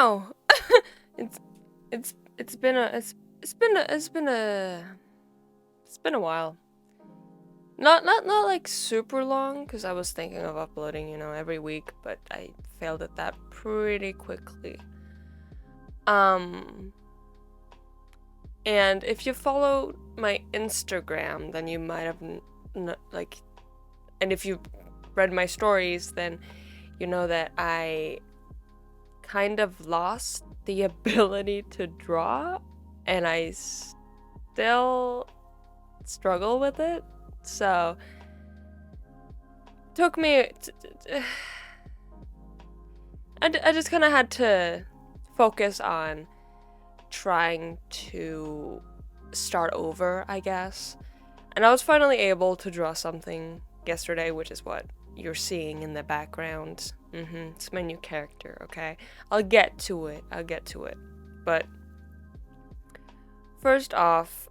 now. it's it's been a while. Not like super long, because I was thinking of uploading, every week, but I failed at that pretty quickly. And if you follow my Instagram, then you might have and if you read my stories, then you know that I kind of lost the ability to draw, and I still struggle with it. So took me I just kind of had to focus on trying to start over, I guess. And I was finally able to draw something yesterday, which is what you're seeing in the background. It's my new character, okay? I'll get to it. But first off,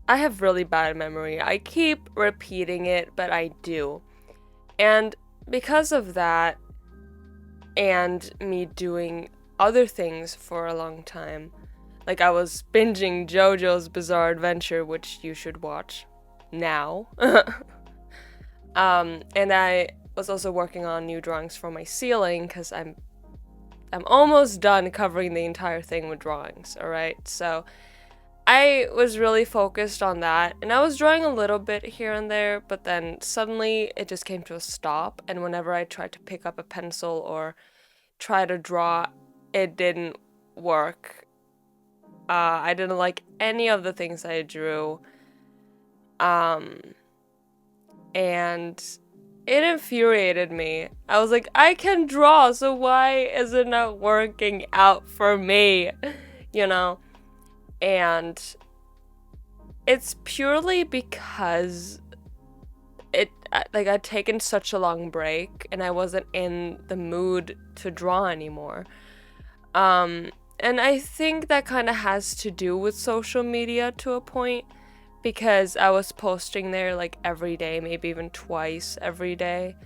I have really bad memory. I keep repeating it, but I do. And because of that, and me doing other things for a long time, like I was binging JoJo's Bizarre Adventure, which you should watch now. And I was also working on new drawings for my ceiling, because I'm almost done covering the entire thing with drawings, alright? So I was really focused on that, and I was drawing a little bit here and there, but then suddenly it just came to a stop, and whenever I tried to pick up a pencil or try to draw, it didn't work. I didn't like any of the things I drew. And it infuriated me. I was like, I can draw, so why is it not working out for me? And it's purely because I'd taken such a long break and I wasn't in the mood to draw anymore. And I think that kind of has to do with social media to a point, because I was posting there like every day, maybe even twice every day.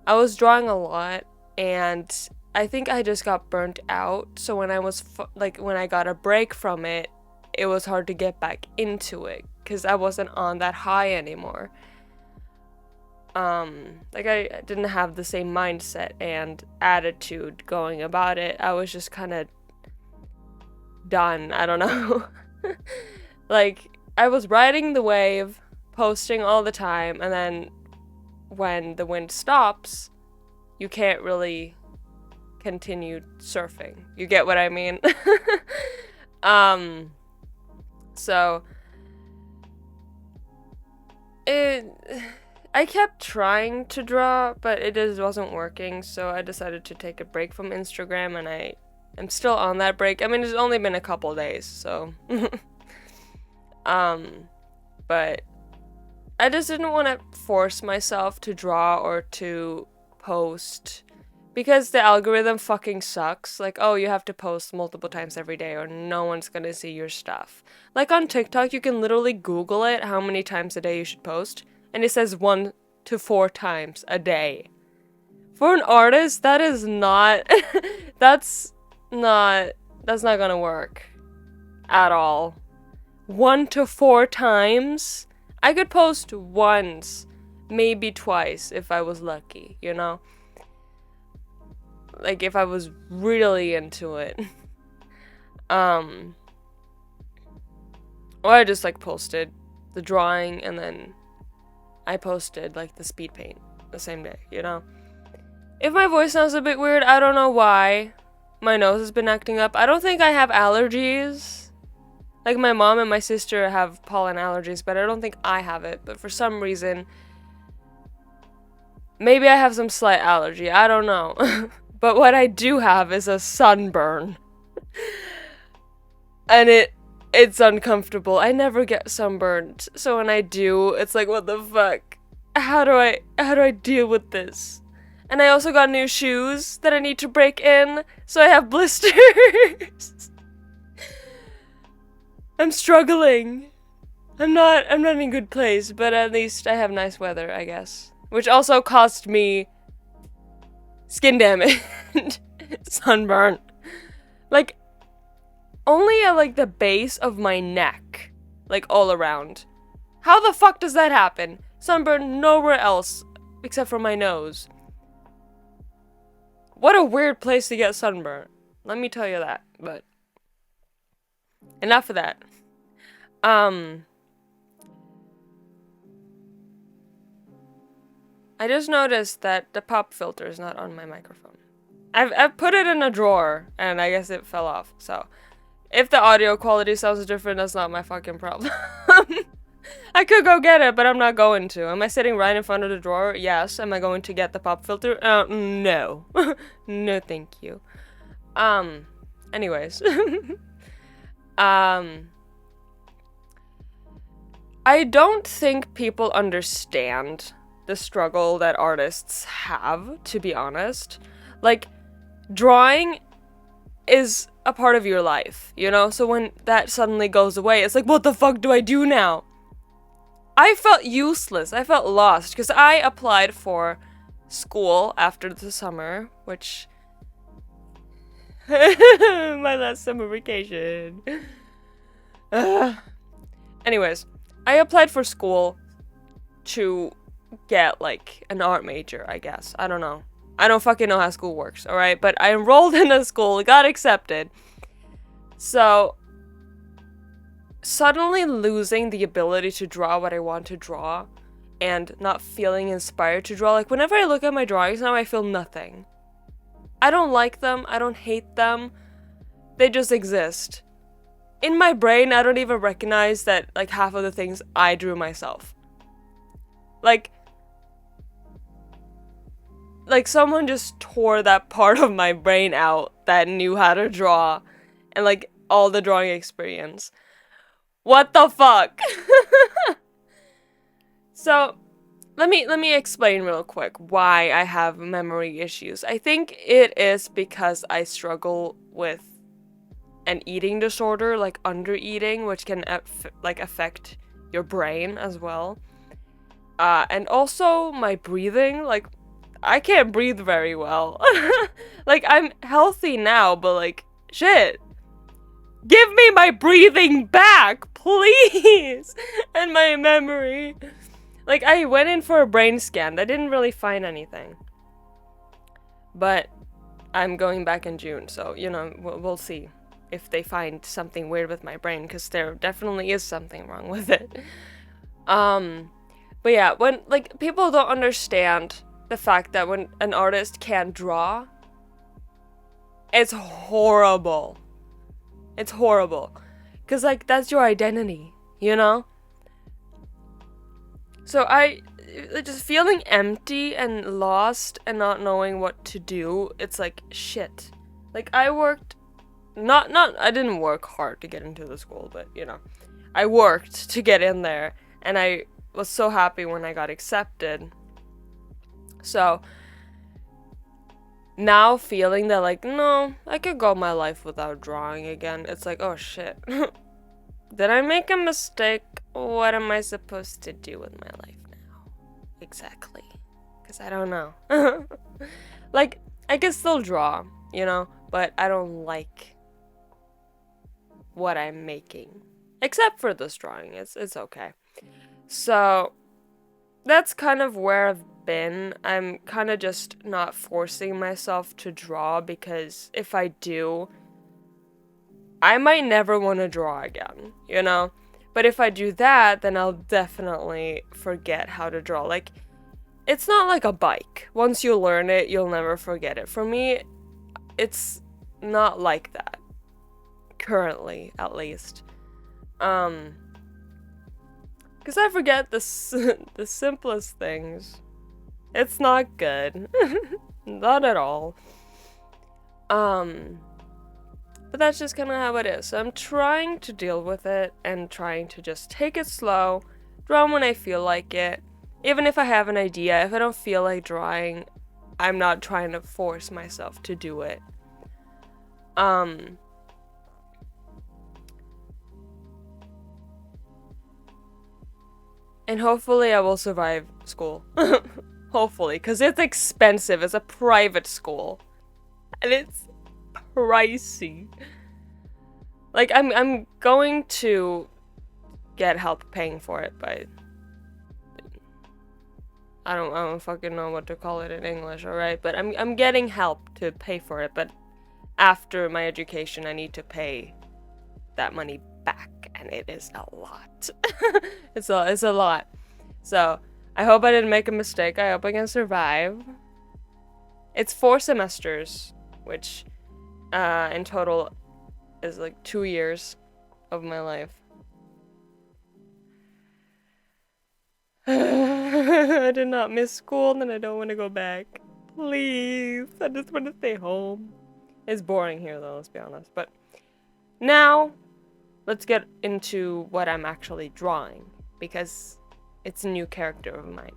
I was drawing a lot, and I think I just got burnt out. So when I was when I got a break from it, it was hard to get back into it because I wasn't on that high anymore. I didn't have the same mindset and attitude going about it. I was just kind of done. I don't know. I was riding the wave, posting all the time, and then when the wind stops, you can't really continue surfing. You get what I mean? So I kept trying to draw, but it just wasn't working, so I decided to take a break from Instagram, and I'm still on that break. I mean, it's only been a couple days, so but I just didn't want to force myself to draw or to post, because the algorithm fucking sucks. Like, oh, you have to post multiple times every day or no one's gonna see your stuff. Like on TikTok, you can literally Google it, how many times a day you should post, and it says 1 to 4 times a day. For an artist, that is not that's not gonna work at all. 1 to 4 times? I could post once, maybe twice if I was lucky, Like if I was really into it. Or I just posted the drawing and then I posted the speed paint the same day, If my voice sounds a bit weird, I don't know why. My nose has been acting up. I don't think I have allergies. My mom and my sister have pollen allergies, but I don't think I have it. But for some reason, maybe I have some slight allergy. I don't know. But what I do have is a sunburn. And it's uncomfortable. I never get sunburned. So when I do, it's like, what the fuck? How do I deal with this? And I also got new shoes that I need to break in, so I have blisters. I'm struggling. I'm not in a good place, but at least I have nice weather, I guess. Which also cost me skin damage. Sunburn. Like, only at, like, the base of my neck. Like, all around. How the fuck does that happen? Sunburn nowhere else except for my nose. What a weird place to get sunburn. Let me tell you that, but enough of that. I just noticed that the pop filter is not on my microphone. I've put it in a drawer, and I guess it fell off, so if the audio quality sounds different, that's not my fucking problem. I could go get it, but I'm not going to. Am I sitting right in front of the drawer? Yes. Am I going to get the pop filter? No. No, thank you. Anyways. I don't think people understand the struggle that artists have, to be honest. Like, drawing is a part of your life, you know? So when that suddenly goes away, it's like, what the fuck do I do now? I felt useless. I felt lost because I applied for school after the summer, which my last summer vacation. Anyways, I applied for school to get like an art major, I guess. I don't know. I don't fucking know how school works, alright? But I enrolled in a school, got accepted. So suddenly losing the ability to draw what I want to draw and not feeling inspired to draw. Like, whenever I look at my drawings now, I feel nothing. I don't like them. I don't hate them. They just exist. In my brain, I don't even recognize that, like, half of the things I drew myself. Like, someone just tore that part of my brain out that knew how to draw and, like, all the drawing experience. What the fuck? So, let me explain real quick why I have memory issues. I think it is because I struggle with an eating disorder, like under-eating, which can affect your brain as well. And also my breathing, like, I can't breathe very well. Like, I'm healthy now, but like, shit. Give me my breathing back, please! And my memory. Like, I went in for a brain scan. I didn't really find anything. But I'm going back in June, so, you know, we'll see if they find something weird with my brain, because there definitely is something wrong with it. But yeah, when, like, people don't understand the fact that when an artist can't draw, it's horrible. It's horrible. Because, like, that's your identity, you know? So just feeling empty and lost and not knowing what to do, it's like, shit. Like, I worked, I didn't work hard to get into the school, but, you know, I worked to get in there, and I was so happy when I got accepted. So now feeling that, like, no, I could go my life without drawing again, it's like, oh shit. Did I make a mistake? What am I supposed to do with my life now? Exactly. Because I don't know. Like, I can still draw, you know, but I don't like what I'm making. Except for this drawing, it's okay. So that's kind of where I've been. I'm kind of just not forcing myself to draw, because if I do, I might never want to draw again, you know? But if I do that, then I'll definitely forget how to draw. Like, it's not like a bike. Once you learn it, you'll never forget it. For me, it's not like that. Currently, at least. Because I forget the simplest things. It's not good. Not at all. But that's just kind of how it is. So I'm trying to deal with it and trying to just take it slow, draw when I feel like it. Even if I have an idea, if I don't feel like drawing, I'm not trying to force myself to do it. And hopefully I will survive school. Hopefully, because it's expensive. It's a private school. And it's pricey. Like, I'm going to get help paying for it, but I don't fucking know what to call it in English, alright? But I'm getting help to pay for it, but after my education, I need to pay that money back, and it is a lot. It's a lot. So, I hope I didn't make a mistake. I hope I can survive. It's 4 semesters, which in total is like 2 years of my life. I did not miss school, and I don't want to go back. Please, I just want to stay home. It's boring here, though, let's be honest. But now, let's get into what I'm actually drawing, because it's a new character of mine.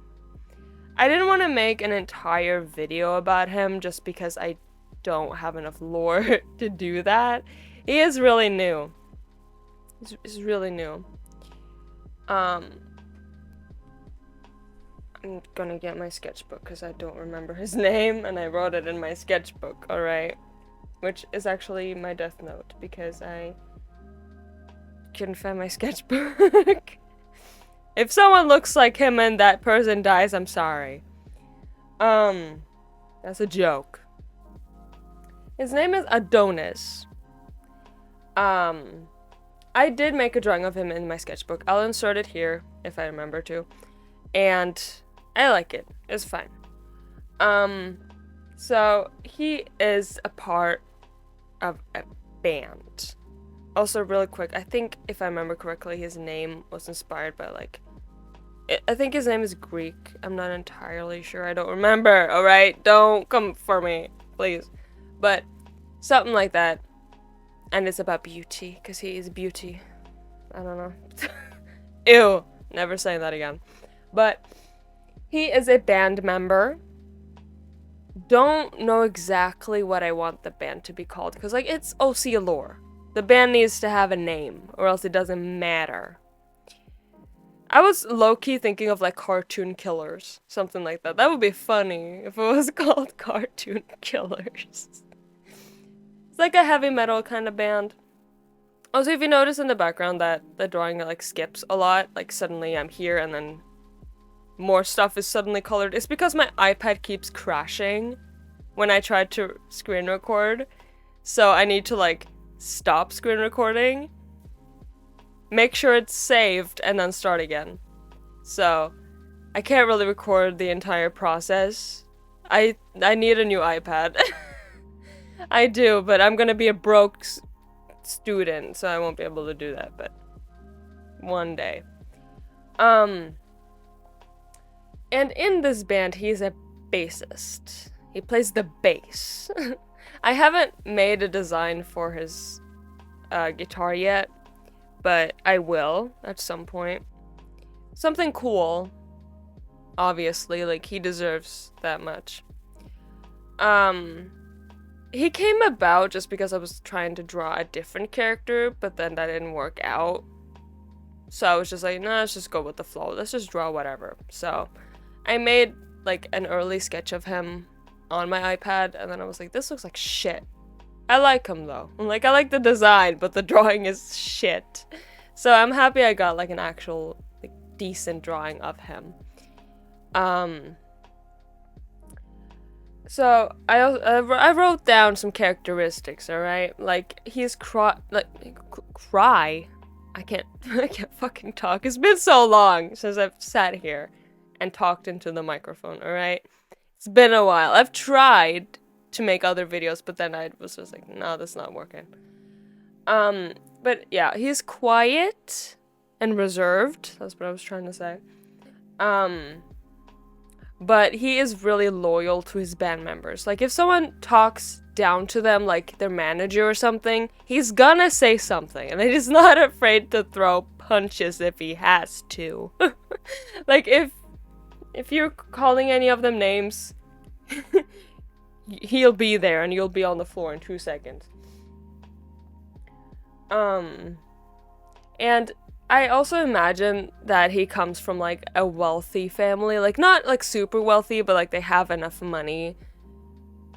I didn't want to make an entire video about him just because I don't have enough lore to do that. He is really new. He's really new. I'm gonna get my sketchbook because I don't remember his name and I wrote it in my sketchbook, alright? Which is actually my death note because I couldn't find my sketchbook. If someone looks like him and that person dies, I'm sorry. That's a joke. His name is Adonis. I did make a drawing of him in my sketchbook. I'll insert it here if I remember to. And I like it. It's fine. So he is a part of a band. Also, really quick, I think if I remember correctly, his name was inspired by like, I think his name is Greek. I'm not entirely sure. I don't remember. All right, don't come for me, please. But something like that. And it's about beauty, because he is beauty. I don't know. Ew. Never saying that again. But he is a band member. Don't know exactly what I want the band to be called, because like it's OC lore. The band needs to have a name, or else it doesn't matter. I was low-key thinking of like Cartoon Killers. Something like that. That would be funny if it was called Cartoon Killers. It's like a heavy metal kind of band. Also, if you notice in the background that the drawing like skips a lot, like suddenly I'm here and then more stuff is suddenly colored, it's because my iPad keeps crashing when I try to screen record. So I need to like stop screen recording, make sure it's saved, and then start again. So I can't really record the entire process. I need a new iPad. I do, but I'm gonna be a broke student, so I won't be able to do that, but one day. And in this band, he's a bassist. He plays the bass. I haven't made a design for his guitar yet, but I will at some point. Something cool, obviously, like he deserves that much. He came about just because I was trying to draw a different character, but then that didn't work out. So I was just like, nah, let's just go with the flow. Let's just draw whatever. So I made like an early sketch of him on my iPad, and then I was like, this looks like shit. I like him though. Like, I like the design, but the drawing is shit. So I'm happy I got like an actual like decent drawing of him. So I wrote down some characteristics, alright? Like, he's cry. I can't fucking talk. It's been so long since I've sat here and talked into the microphone, alright? It's been a while. I've tried to make other videos, but then I was just like, no, that's not working. But yeah, he's quiet and reserved. That's what I was trying to say. But he is really loyal to his band members. Like, if someone talks down to them, like their manager or something, he's gonna say something. And he's not afraid to throw punches if he has to. Like, if you're calling any of them names, he'll be there and you'll be on the floor in 2 seconds. And I also imagine that he comes from like a wealthy family, like not like super wealthy, but like they have enough money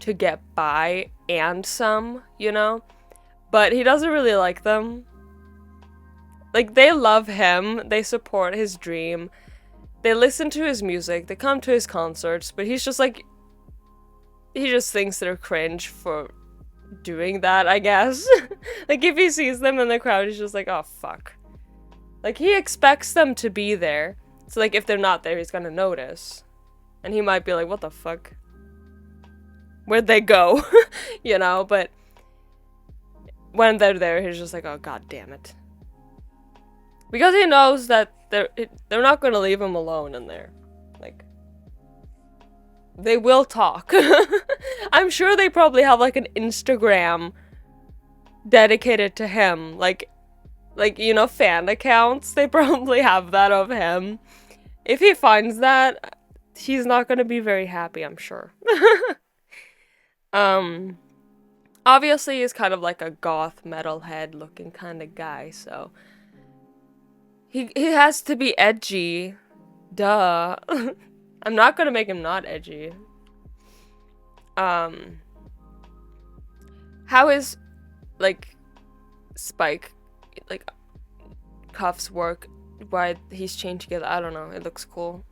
to get by and some, you know? But he doesn't really like them. Like, they love him, they support his dream, they listen to his music, they come to his concerts, but he's just like, he just thinks they're cringe for doing that, I guess. Like, if he sees them in the crowd, he's just like, oh, fuck. Like, he expects them to be there. So, like, if they're not there, he's gonna notice. And he might be like, what the fuck? Where'd they go? You know, but when they're there, he's just like, oh, god damn it. Because he knows that they're not gonna leave him alone in there. Like, they will talk. I'm sure they probably have, like, an Instagram dedicated to him. Like, you know, fan accounts. They probably have that of him. If he finds that, he's not gonna be very happy, I'm sure. Obviously he's kind of like a goth metalhead looking kind of guy, so he has to be edgy. Duh. I'm not gonna make him not edgy. How is, like, Spike, like, cuffs work? Why he's chained together? I don't know. It looks cool.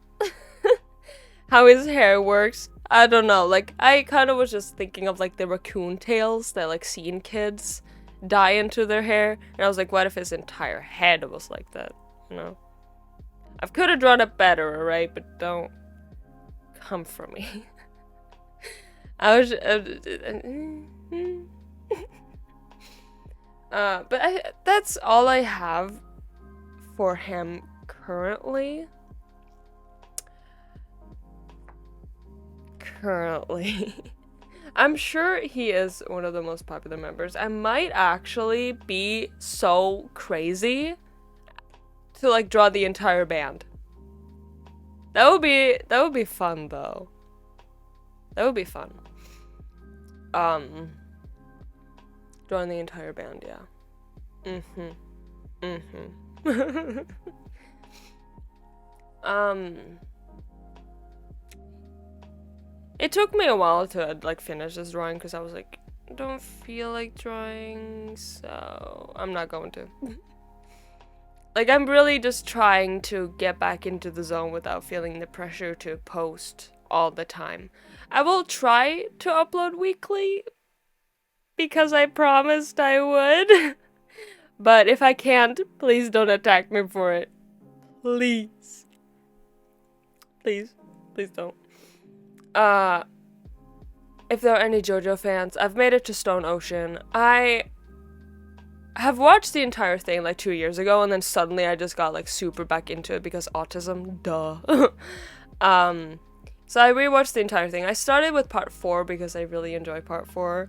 How his hair works? I don't know. Like, I kind of was just thinking of, like, the raccoon tails that, like, scene kids dye into their hair. And I was like, what if his entire head was like that? You know? I could have drawn it better, alright? But don't come for me. I was... but that's all I have for him currently. I'm sure he is one of the most popular members. I might actually be so crazy to, like, draw the entire band. That would be fun, though. That would be fun. Drawing the entire band, yeah. It took me a while to, like, finish this drawing because I was like, I don't feel like drawing, so I'm not going to. Like, I'm really just trying to get back into the zone without feeling the pressure to post all the time. I will try to upload weekly because I promised I would. But if I can't, please don't attack me for it. Please. Please. Please don't. If there are any JoJo fans, I've made it to Stone Ocean. I have watched the entire thing like 2 years ago, and then suddenly I just got like super back into it because autism, duh. So I rewatched the entire thing. I started with part 4 because I really enjoy part 4.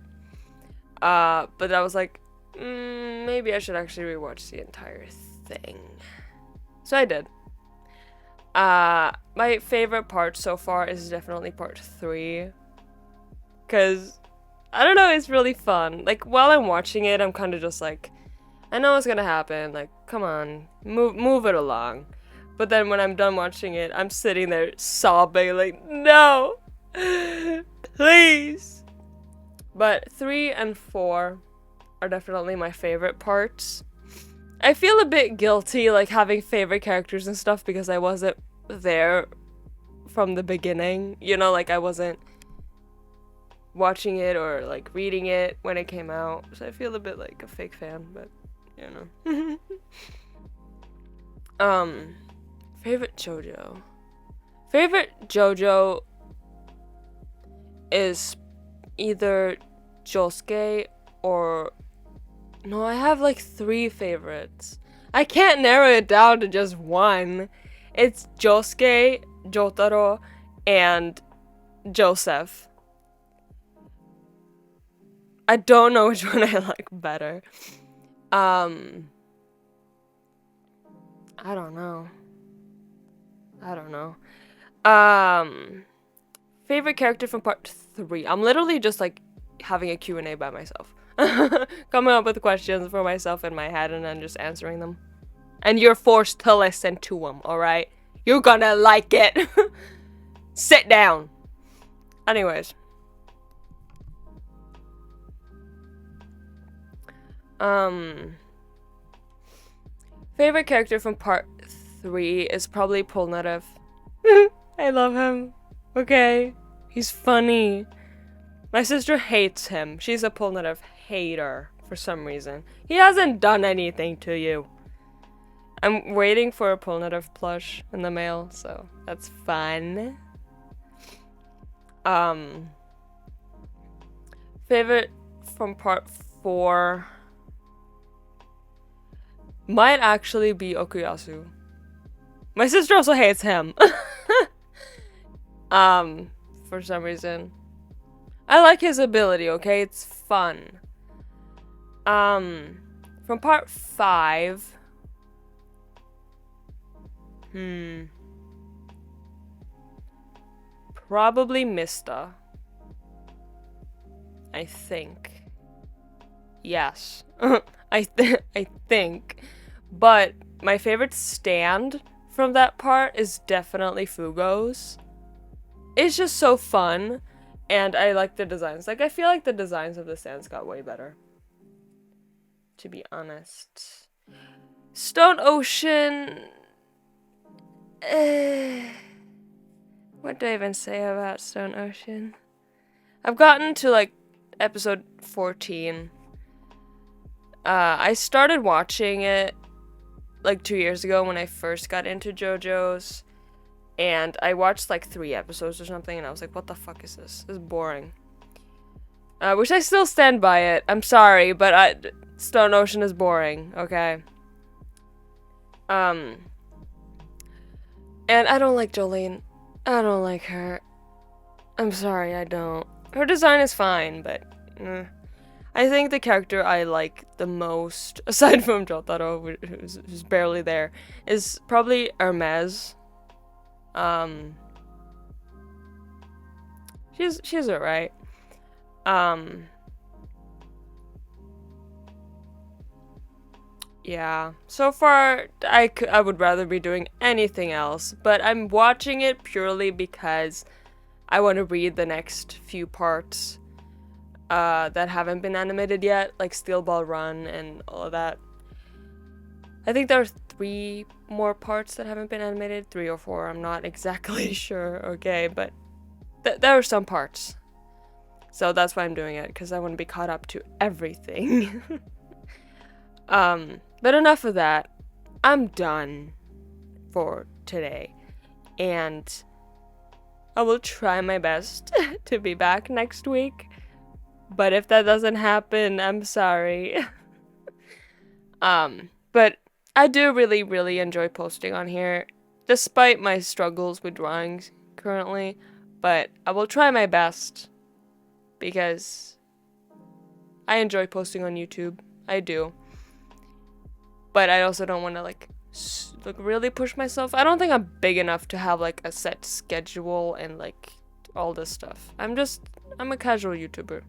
But I was like, maybe I should actually rewatch the entire thing. So I did. My favorite part so far is definitely part 3. Cause, I don't know, it's really fun. Like, while I'm watching it, I'm kind of just like, I know what's gonna happen. Like, come on, move it along. But then when I'm done watching it, I'm sitting there sobbing like, no, please. But 3 and 4 are definitely my favorite parts. I feel a bit guilty, like, having favorite characters and stuff because I wasn't there from the beginning. You know, like, I wasn't watching it or, like, reading it when it came out. So I feel a bit like a fake fan, but, you know. Favorite JoJo. Favorite JoJo is either Josuke or... No, I have like 3 favorites. I can't narrow it down to just one. It's Josuke, Jotaro, and Joseph. I don't know which one I like better. I don't know. Favorite character from part 3. I'm literally just like having a Q&A by myself. Coming up with questions for myself in my head and then just answering them. And you're forced to listen to them, alright? You're gonna like it. Sit down. Anyways. Favorite character from part 3 is probably Polnareff. I love him. Okay. He's funny. My sister hates him. She's a Polnareff hater for some reason. He hasn't done anything to you. I'm waiting for a Polnareff plush in the mail, so that's fun. Favorite from part 4 might actually be Okuyasu. My sister also hates him. For some reason. I like his ability, okay? It's fun. From part 5. Probably Mista. I think. Yes. I think. But my favorite stand from that part is definitely Fugo's. It's just so fun, and I like the designs. Like, I feel like the designs of the stands got way better, to be honest. Stone Ocean... what do I even say about Stone Ocean? I've gotten to, like, episode 14. I started watching it, like, 2 years ago when I first got into JoJo's. And I watched like 3 episodes or something, and I was like, what the fuck is this? This is boring. Which I still stand by it. I'm sorry, but Stone Ocean is boring, okay? And I don't like Jolene. I don't like her. I'm sorry, I don't. Her design is fine, but... I think the character I like the most, aside from Jotaro, who's barely there, is probably Hermes. She's alright. Yeah. So far, I would rather be doing anything else, but I'm watching it purely because I want to read the next few parts that haven't been animated yet, like Steel Ball Run and all of that. I think there are 3 more parts that haven't been animated, 3 or 4, I'm not exactly sure, okay, but there are some parts. So that's why I'm doing it, because I want to be caught up to everything. But enough of that. I'm done for today, and I will try my best to be back next week, but if that doesn't happen, I'm sorry. But I do really, really enjoy posting on here, despite my struggles with drawings currently, but I will try my best, because I enjoy posting on YouTube. I do. But I also don't want to, like, really push myself. I don't think I'm big enough to have, like, a set schedule and, like, all this stuff. I'm a casual YouTuber.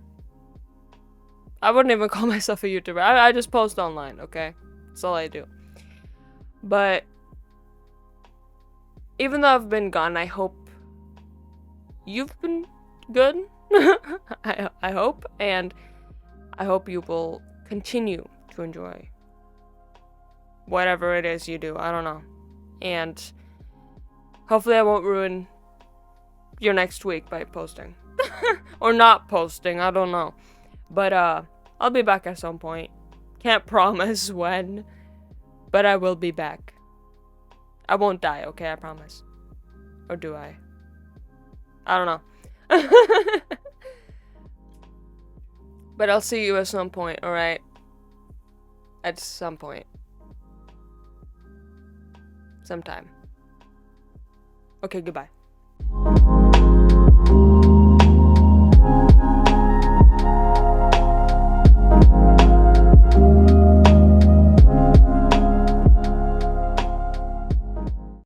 I wouldn't even call myself a YouTuber. I just post online, okay? That's all I do. But even though I've been gone, I hope you've been good. I hope, and I hope you will continue to enjoy whatever it is you do. I don't know. And hopefully I won't ruin your next week by posting. Or not posting, I don't know. But I'll be back at some point. Can't promise when, but I will be back. I won't die, okay? I promise. Or do I? I don't know. But I'll see you at some point, alright? At some point. Sometime. Okay, goodbye.